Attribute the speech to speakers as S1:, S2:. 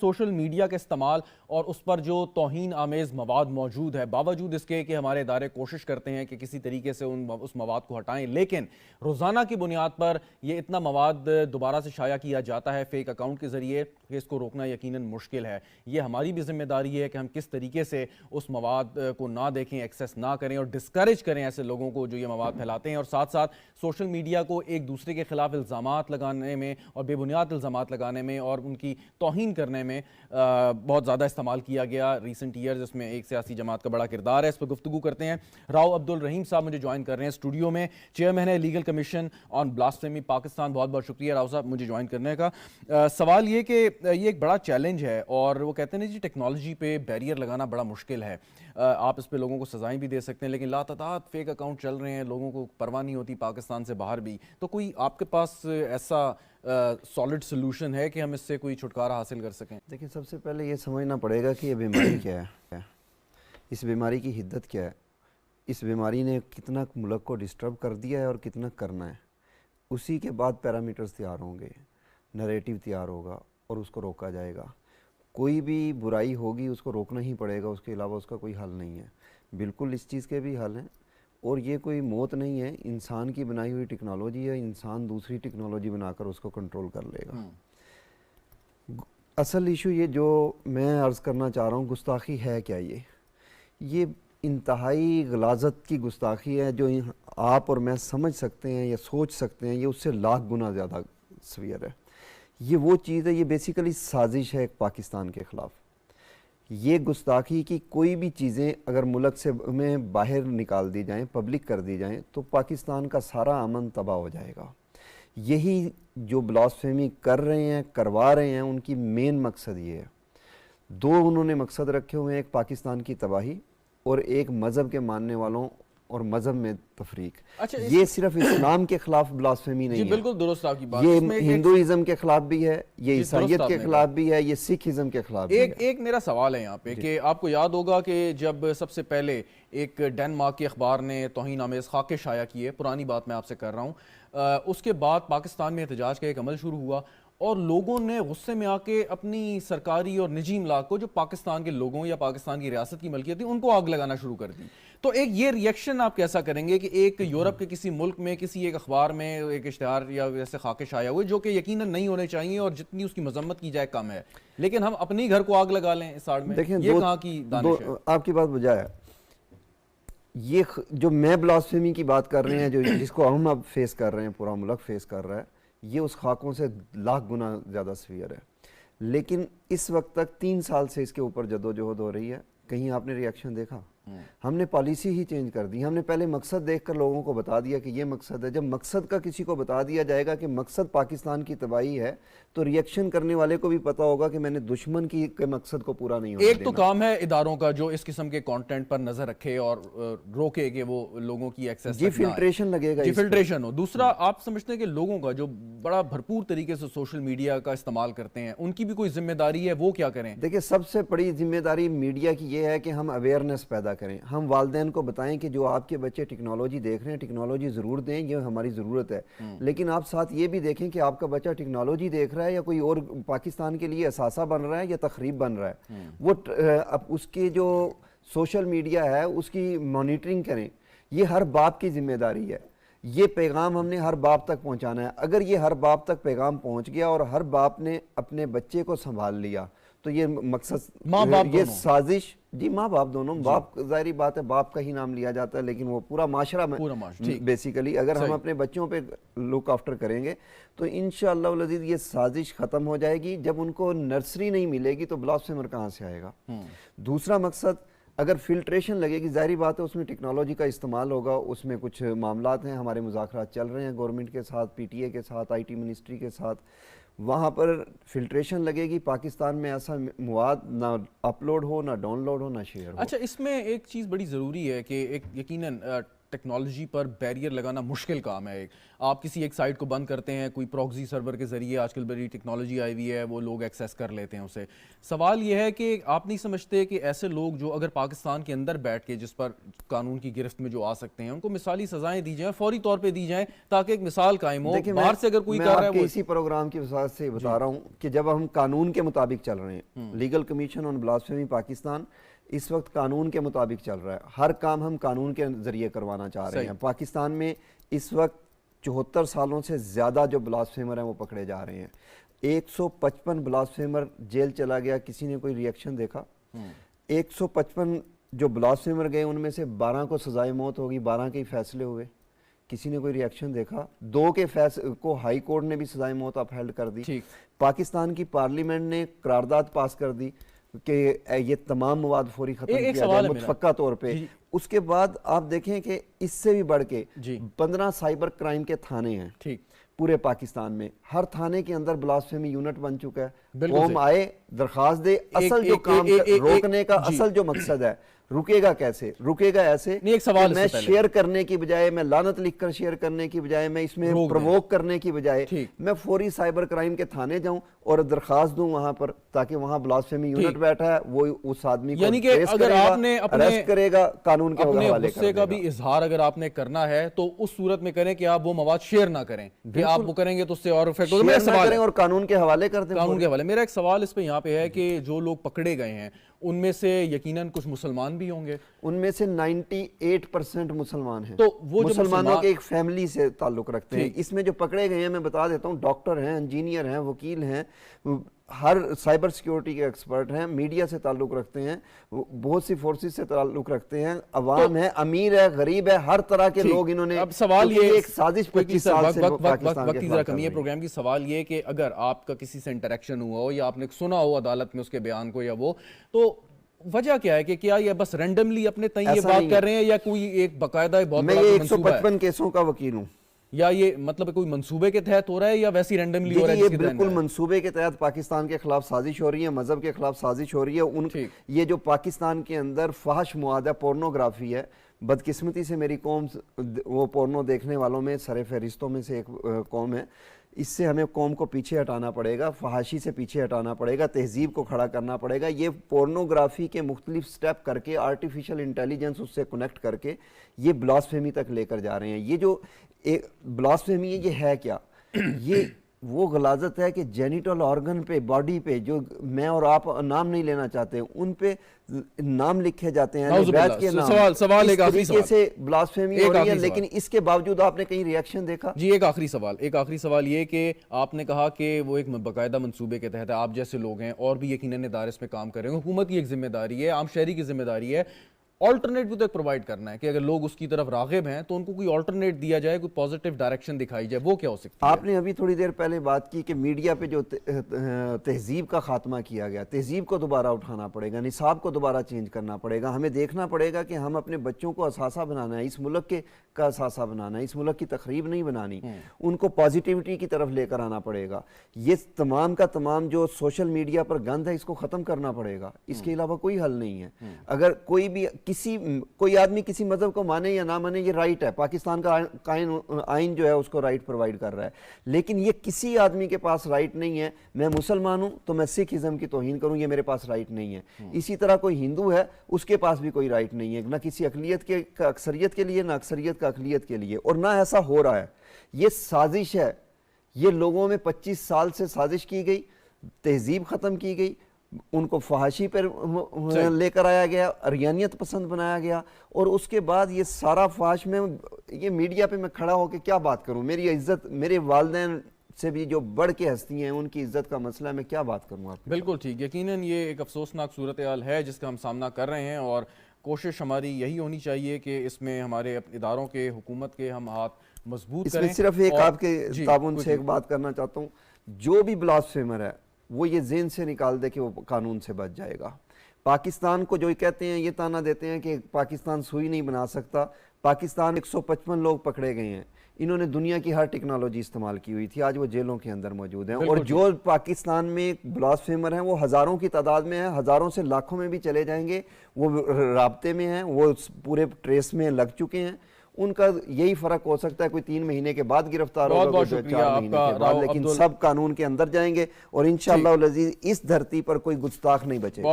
S1: Social media کا استعمال اور اس پر جو توہین آمیز مواد موجود ہے، باوجود اس کے کہ ہمارے ادارے کوشش کرتے ہیں کہ کسی طریقے سے اس مواد کو ہٹائیں، لیکن روزانہ کی بنیاد پر یہ اتنا مواد دوبارہ سے شائع کیا جاتا ہے فیک اکاؤنٹ کے ذریعے کہ اس کو روکنا یقیناً مشکل ہے۔ یہ ہماری بھی ذمہ داری ہے کہ ہم کس طریقے سے اس مواد کو نہ دیکھیں، ایکسیس نہ کریں اور ڈسکریج کریں ایسے لوگوں کو جو یہ مواد پھیلاتے ہیں، اور ساتھ ساتھ سوشل میڈیا کو ایک دوسرے کے خلاف الزامات لگانے میں اور بے بنیاد الزامات لگانے میں اور ان کی توہین کرنے میں بہت زیادہ استعمال کیا گیا ریسنٹ ایئرز۔ اس میں ایک سیاسی جماعت کا بڑا کردار ہے، اس پر گفتگو کرتے ہیں۔ راؤ عبدالرحیم صاحب مجھے جوائن کر رہے ہیں اسٹوڈیو میں، چیئرمین ہے لیگل کمیشن آن بلاسفیمی پاکستان۔ بہت بہت شکریہ راؤ صاحب مجھے جوائن کرنے کا۔ سوال یہ کہ یہ ایک بڑا چیلنج ہے اور وہ کہتے ہیں جی ٹیکنالوجی پہ بیریئر لگانا بڑا مشکل ہے، آپ اس پہ لوگوں کو سزائیں بھی دے سکتے ہیں، لیکن لاتعداد فیک اکاؤنٹ چل رہے ہیں، لوگوں کو پرواہ نہیں ہوتی پاکستان سے باہر بھی۔ تو کوئی آپ کے پاس ایسا سالڈ سلوشن ہے کہ ہم اس سے کوئی چھٹکارا حاصل کر سکیں؟
S2: دیکھیں، سب سے پہلے یہ سمجھنا پڑے گا کہ یہ بیماری کیا ہے، اس بیماری کی حدت کیا ہے، اس بیماری نے کتنا ملک کو ڈسٹرب کر دیا ہے اور کتنا کرنا ہے، اسی کے بعد پیرامیٹرز تیار ہوں گے، نریٹیو تیار ہوگا اور اس کو روکا جائے گا۔ کوئی بھی برائی ہوگی اس کو روکنا ہی پڑے گا، اس کے علاوہ اس کا کوئی حل نہیں ہے۔ بالکل اس چیز کے بھی حل ہیں، اور یہ کوئی موت نہیں ہے، انسان کی بنائی ہوئی ٹیکنالوجی ہے، انسان دوسری ٹیکنالوجی بنا کر اس کو کنٹرول کر لے گا۔ اصل ایشو یہ جو میں عرض کرنا چاہ رہا ہوں، گستاخی ہے کیا؟ یہ انتہائی غلاظت کی گستاخی ہے جو آپ اور میں سمجھ سکتے ہیں یا سوچ سکتے ہیں، یہ اس سے لاکھ گنا زیادہ سویر ہے۔ یہ وہ چیز ہے، یہ بیسیکلی سازش ہے ایک پاکستان کے خلاف۔ یہ گستاخی کی کوئی بھی چیزیں اگر ملک سے میں باہر نکال دی جائیں، پبلک کر دی جائیں، تو پاکستان کا سارا امن تباہ ہو جائے گا۔ یہی جو بلاسفیمی کر رہے ہیں، کروا رہے ہیں، ان کی مین مقصد یہ ہے۔ دو انہوں نے مقصد رکھے ہوئے ہیں، ایک پاکستان کی تباہی اور ایک مذہب کے ماننے والوں اور مذہب میں تفریق۔ یہ صرف اسلام کے خلاف بلاسفیمی نہیں ہے،
S1: بالکل درست آپ کی بات،
S2: یہ ہندوازم کے خلاف بھی ہے، یہ عیسائیت کے خلاف بھی ہے، یہ سکھ ازم کے خلاف بھی ہے۔
S1: ایک میرا سوال ہے یہاں پہ کہ آپ کو یاد ہوگا کہ جب سب سے پہلے ایک ڈینمارک کے اخبار نے توہین آمیز خاکے شائع کیے، پرانی بات میں آپ سے کر رہا ہوں، اس کے بعد پاکستان میں احتجاج کا ایک عمل شروع ہوا اور لوگوں نے غصے میں آ کے اپنی سرکاری اور نجی املاک کو جو پاکستان کے لوگوں یا پاکستان کی ریاست کی ملکیت تھی ان کو آگ لگانا شروع کر دی۔ تو ایک یہ ریئیکشن آپ کیسا کریں گے کہ ایک یورپ کے کسی ملک میں کسی ایک اخبار میں ایک اشتہار یا ویسے خاکے شائع ہوئے جو کہ یقیناً نہیں ہونے چاہیے اور جتنی اس کی مذمت کی جائے کم ہے، لیکن ہم اپنی گھر کو آگ لگا لیں اس آڑ میں؟ یہ کہاں کی دانش ہے؟
S2: آپ کی بات بجا ہے۔ یہ جو میں بلاسفیمی کی بات کر رہے ہیں، جو جس کو ہم اب فیس کر رہے ہیں، پورا ملک فیس کر رہا ہے، یہ اس خاکوں سے لاکھ گنا زیادہ سویر ہے۔ لیکن اس وقت تک 3 سال سے اس کے اوپر جدوجہد ہو رہی ہے، کہیں آپ نے ریاکشن دیکھا؟ ہم نے پالیسی ہی چینج کر دی۔ ہم نے پہلے مقصد دیکھ کر لوگوں کو بتا دیا کہ یہ مقصد ہے۔ جب مقصد کا کسی کو بتا دیا جائے گا کہ مقصد پاکستان کی تباہی ہے، تو ریاکشن کرنے والے کو بھی پتا ہوگا کہ میں نے دشمن کے مقصد کو پورا نہیں ہونے دینا۔
S1: ایک تو کام ہے اداروں کا جو اس قسم کے کانٹینٹ پر نظر رکھے اور روکے کہ وہ لوگوں کی ایکسیس
S2: جی فلٹریشن لگے گا،
S1: جی فلٹریشن ہو۔ دوسرا آپ سمجھتے ہیں کہ لوگوں کا جو بڑا بھرپور طریقے سے سوشل میڈیا کا استعمال کرتے ہیں ان کی بھی کوئی ذمہ داری ہے، وہ کیا کریں؟
S2: دیکھیں، سب سے بڑی ذمہ داری میڈیا کی یہ ہے کہ ہم اویئرنیس پیدا کریں، ہم والدین کو بتائیں کہ جو آپ کے بچے ٹیکنالوجی دیکھ رہے ہیں، ٹیکنالوجی ضرور دیں، یہ ہماری ضرورت ہے، لیکن آپ ساتھ یہ بھی دیکھیں کہ آپ کا بچہ ٹیکنالوجی دیکھ رہا ہے یا کوئی اور پاکستان کے لیے اثاثہ بن رہا ہے یا تخریب بن رہا ہے، وہ اس کی جو سوشل میڈیا ہے اس کی مانیٹرنگ کریں۔ یہ ہر باپ کی ذمہ داری ہے، یہ پیغام ہم نے ہر باپ تک پہنچانا ہے۔ اگر یہ ہر باپ تک پیغام پہنچ گیا اور ہر باپ نے اپنے بچے کو سنبھال لیا تو یہ مقصد، یہ سازش، جی ماں باپ دونوں، باپ ظاہری بات ہے باپ کا ہی نام لیا جاتا ہے، لیکن وہ پورا معاشرہ میں بیسیکلی اگر ہم اپنے بچوں پہ لک آفٹر کریں گے تو انشاءاللہ العزیز یہ سازش ختم ہو جائے گی۔ جب ان کو نرسری نہیں ملے گی تو بلاسفیمر کہاں سے آئے گا؟ دوسرا مقصد، اگر فلٹریشن لگے گی، ظاہری بات ہے اس میں ٹیکنالوجی کا استعمال ہوگا، اس میں کچھ معاملات ہیں، ہمارے مذاکرات چل رہے ہیں گورنمنٹ کے ساتھ، پی ٹی اے کے ساتھ، آئی ٹی منسٹری کے ساتھ، وہاں پر فلٹریشن لگے گی، پاکستان میں ایسا مواد نہ اپلوڈ ہو، نہ ڈاؤن لوڈ ہو، نہ شیئر ہو۔
S1: اچھا، اس میں ایک چیز بڑی ضروری ہے کہ ایک یقیناً ٹیکنالوجی پر بیریئر لگانا مشکل کام ہے. آپ کسی ایک سائٹ کو بند کرتے ہیں, کوئی پروکسی سرور کے ذریعے آج کل بڑی ٹیکنالوجی آئی ہوئی ہے, وہ لوگ ایکسیس کر لیتے ہیں اسے. سوال یہ ہے کہ آپ نہیں سمجھتے کہ ایسے لوگ جو اگر پاکستان کے اندر بیٹھ کے جس پر قانون کی گرفت میں جو آ سکتے ہیں, ان کو مثالی سزائیں دی جائیں, فوری طور پہ دی جائیں, تاکہ ایک مثال قائم ہو. باہر سے اگر کوئی کر رہا ہے,
S2: میں اسی پروگرام کی وجہ سے بتا رہا ہوں کہ جب ہم قانون کے مطابق چل رہے ہیں, لیگل کمیشن آن بلاسفیمی پاکستان اس وقت قانون کے مطابق چل رہا ہے. ہر کام ہم قانون کے ذریعے کروانا چاہ رہے ہیں. پاکستان میں اس وقت 74 سالوں سے زیادہ جو بلاسفیمر ہیں وہ پکڑے جا رہے ہیں. 155 بلاسفیمر جیل چلا گیا, کسی نے کوئی ریئیکشن دیکھا؟ 155 جو بلاسفیمر گئے ان میں سے 12 کو سزائے موت ہوگی, 12 کے ہی فیصلے ہوئے, کسی نے کوئی ریئیکشن دیکھا؟ 2 کے فیصلے کو ہائی کورٹ نے بھی سزائے موت اپہیلڈ کر دی. پاکستان کی پارلیمنٹ نے قرارداد پاس کر دی کہ یہ تمام مواد فوری ختم کیا جائے متفقہ طور پہ. اس کے بعد آپ دیکھیں کہ اس سے بھی بڑھ کے 15 سائبر کرائم کے تھانے ہیں پورے پاکستان میں. ہر تھانے کے اندر بلاسفیمی یونٹ بن چکا ہے. قوم آئے, درخواست دے, اصل جو کام روکنے کا اصل جو مقصد ہے, رکے گا کیسے؟ رکے گا ایسے کہ میں شیئر کرنے کی بجائے, میں لعنت لکھ کر شیئر کرنے کی بجائے, میں اس میں پرووک کرنے کی بجائے میں فوری سائبر کرائم کے تھانے جاؤں اور درخواست دوں وہاں پر, تاکہ وہاں بلاسفیمی یونٹ بیٹھا ہے وہ اس آدمی کو ٹریس کرے گا, اریسٹ کرے گا, قانون کے حوالے کر دے گا.
S1: غصے کا بھی اظہار اگر آپ نے کرنا ہے تو اس صورت میں کریں کہ آپ وہ مواد شیئر نہ کریں, کہ آپ وہ کریں گے تو اس سے اور افیکٹ ہوگا. میرا سوال ہے,
S2: اور قانون کے حوالے کر دیں,
S1: قانون کے حوالے. میرا ایک سوال اس پہ یہاں پہ ہے کہ جو لوگ پکڑے گئے ہیں ان میں سے یقیناً کچھ مسلمان بھی ہوں گے.
S2: ان میں سے 98% مسلمان ہیں.
S1: تو وہ
S2: مسلمانوں کے ایک فیملی سے تعلق رکھتے ہیں. اس میں جو پکڑے گئے ہیں میں بتا دیتا ہوں, ڈاکٹر ہیں, انجینئر ہیں, وکیل ہیں, ہر سائبر سیکیورٹی کے ایکسپرٹ ہیں, میڈیا سے تعلق رکھتے ہیں, بہت سی فورسز سے تعلق رکھتے ہیں, عوام ہے, امیر ہے, غریب ہے, ہر طرح کے لوگ انہوں نے.
S1: اب سوال یہ
S2: ایک سازش 25 سال سے پاکستان کے خلاف
S1: کمی ہے پروگرام کی. سوال یہ کہ اگر آپ کا کسی سے انٹریکشن ہوا ہو یا آپ نے سنا ہو عدالت میں اس کے بیان کو یا وہ, تو وجہ کیا ہے کہ کیا یہ بس رینڈملی اپنے تئیں یہ بات کر رہے ہیں یا کوئی ایک باقاعدہ بہت بڑا منصوبہ ہے؟
S2: میں 155 کیسوں کا وکیل ہوں.
S1: یا یہ مطلب کوئی منصوبے کے تحت ہو رہا ہے یا ویسی رینڈملی ہو رہا ہے؟
S2: یہ بالکل منصوبے کے تحت پاکستان کے خلاف سازش ہو رہی ہے, مذہب کے خلاف سازش ہو رہی ہے. یہ جو پاکستان کے اندر فحش مواد ہے, پورنوگرافی ہے, بدقسمتی سے میری قوم وہ پورنو دیکھنے والوں میں سر فہرستوں میں سے ایک قوم ہے. اس سے ہمیں قوم کو پیچھے ہٹانا پڑے گا, فحاشی سے پیچھے ہٹانا پڑے گا, تہذیب کو کھڑا کرنا پڑے گا. یہ پورنوگرافی کے مختلف سٹیپ کر کے, آرٹیفیشل انٹیلیجنس اس سے کنیکٹ کر کے یہ بلاسفیمی تک لے کر جا رہے ہیں. یہ جو بلاسفیمی ہے یہ ہے کیا؟ یہ وہ غلاظت ہے کہ جینیٹل آرگن پہ, باڈی پہ, جو میں اور آپ نام نہیں لینا چاہتے ان پہ نام لکھے جاتے ہیں, بیچ کے نام.
S1: سوال ایک آخری سوال
S2: سے بلاسفیمی ہو رہی ہے, لیکن اس کے باوجود آپ نے کہیں ریاکشن دیکھا؟
S1: جی ایک آخری سوال یہ کہ آپ نے کہا کہ وہ ایک باقاعدہ منصوبے کے تحت ہے, آپ جیسے لوگ ہیں اور بھی یقیناً ادارے اس میں کام کر رہے ہیں, حکومت کی ایک ذمہ داری ہے, عام شہری کی ذمہ داری ہے, آلٹرنیٹ بھی تو ایک پرووائڈ کرنا ہے کہ اگر لوگ اس کی طرف راغب ہیں تو ان کو کوئی آلٹرنیٹ دیا جائے, کوئی پازیٹیو ڈائریکشن دکھائی جائے. وہ کیا ہو سکتی ہے؟
S2: آپ نے ابھی تھوڑی دیر پہلے بات کی کہ میڈیا پہ جو تہذیب کا خاتمہ کیا گیا, تہذیب کو دوبارہ اٹھانا پڑے گا, نصاب کو دوبارہ چینج کرنا پڑے گا. ہمیں دیکھنا پڑے گا کہ ہم اپنے بچوں کو اثاثہ بنانا ہے, اس ملک کا اثاثہ بنانا ہے, اس ملک کی تخریب نہیں بنانی, ان کو پازیٹیوٹی کی طرف لے کر آنا پڑے گا. یہ تمام کا تمام جو سوشل میڈیا پر گند ہے اس کو ختم کرنا پڑے گا. اس کے علاوہ کوئی حل نہیں ہے. اگر کوئی بھی کوئی آدمی کسی مذہب کو مانے یا نہ مانے, یہ رائٹ ہے, پاکستان کا آئین جو ہے اس کو رائٹ پرووائڈ کر رہا ہے, لیکن یہ کسی آدمی کے پاس رائٹ نہیں ہے میں مسلمان ہوں تو میں سکھ ازم کی توہین کروں, یہ میرے پاس رائٹ نہیں ہے. اسی طرح کوئی ہندو ہے اس کے پاس بھی کوئی رائٹ نہیں ہے, نہ کسی اقلیت کے اکثریت کے لیے, نہ اکثریت کا اقلیت کے لیے, اور نہ ایسا ہو رہا ہے. یہ سازش ہے, یہ لوگوں میں 25 سال سے سازش کی گئی, تہذیب ختم کی گئی, ان کو فحاشی پر لے کر آیا گیا, اریانیت پسند بنایا گیا, اور اس کے بعد یہ سارا فحش میں یہ میڈیا پہ میں کھڑا ہو کے کیا بات کروں؟ میری عزت, میرے والدین سے بھی جو بڑھ کے ہستی ہیں ان کی عزت کا مسئلہ ہے, میں کیا بات کروں آپ؟
S1: بالکل ٹھیک, یقیناً یہ ایک افسوسناک صورتحال ہے جس کا ہم سامنا کر رہے ہیں, اور کوشش ہماری یہی ہونی چاہیے کہ اس میں ہمارے اداروں کے, حکومت کے ہم ہاتھ مضبوط کریں.
S2: اس میں صرف ایک آپ کے تعاون سے ایک بات کرنا چاہتا ہوں, جو بھی بلاسفیمر ہے وہ یہ ذہن سے نکال دے کہ وہ قانون سے بچ جائے گا. پاکستان کو جو کہتے ہیں, یہ تانا دیتے ہیں کہ پاکستان سوئی نہیں بنا سکتا, پاکستان 155 لوگ پکڑے گئے ہیں, انہوں نے دنیا کی ہر ٹیکنالوجی استعمال کی ہوئی تھی, آج وہ جیلوں کے اندر موجود ہیں. اور جو پاکستان میں بلاسفیمر ہیں وہ ہزاروں کی تعداد میں ہیں, ہزاروں سے لاکھوں میں بھی چلے جائیں گے, وہ رابطے میں ہیں, وہ پورے ٹریس میں لگ چکے ہیں, ان کا یہی فرق ہو سکتا ہے، کوئی 3 مہینے کے بعد گرفتار ہوگا،
S1: بہت
S2: کوئی
S1: شکریہ
S2: 4 مہینے
S1: آپ
S2: کے
S1: کا
S2: بعد، لیکن سب قانون کے اندر جائیں گے اور انشاءاللہ العزیز اس دھرتی پر کوئی گستاخ نہیں بچے گا۔